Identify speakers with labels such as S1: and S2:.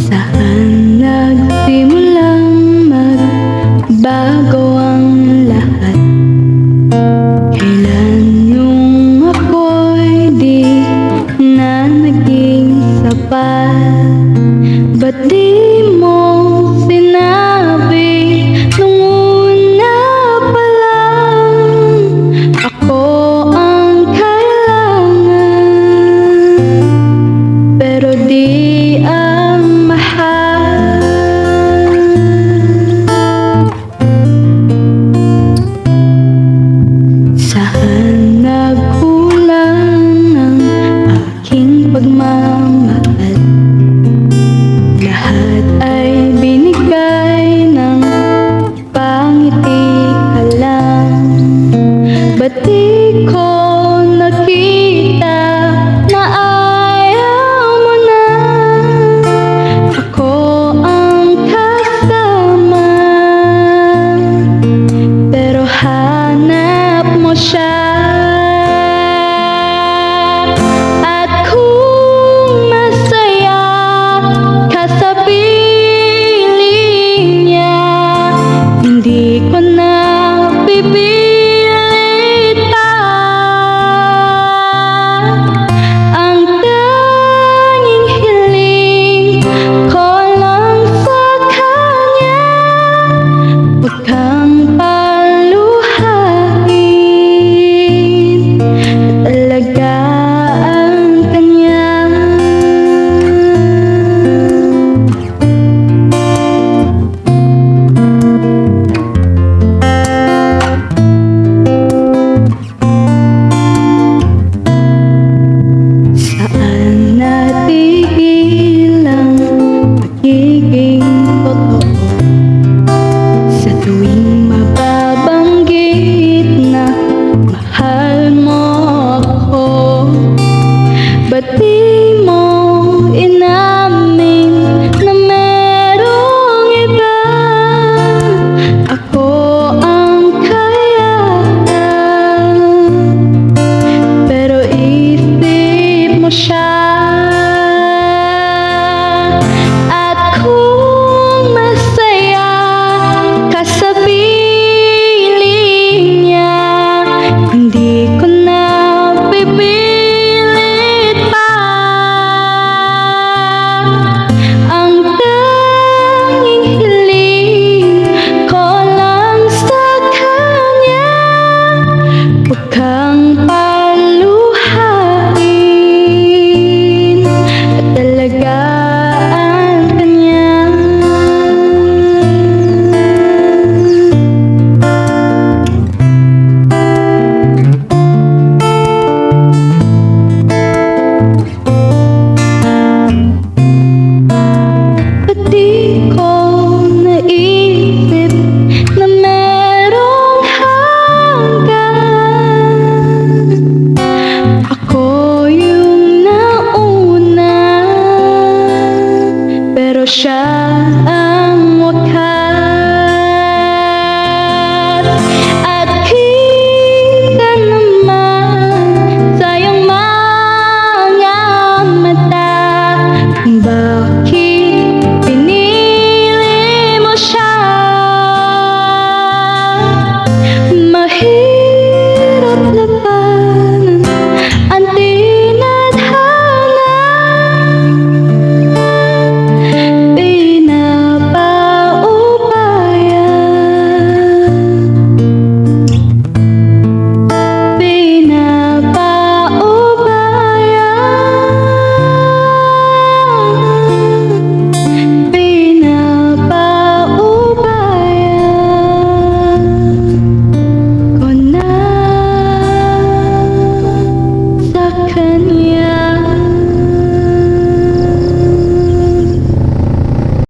S1: Saan nagsimulang magbago ang lahat? Kailan nung ako'y di na naging sapat? Ba't di mo sinabi nung una pa lang ako ang kailangan, pero di ang mahal? Saan nagkulang ang aking pagmamahal? Lahat ay binigay ng pangiti ka lang. Ba't di ko nakita na ayaw mo na ako ang kasama? Pero hanap mo siya. At kung masaya ka sa piling niya, hindi ko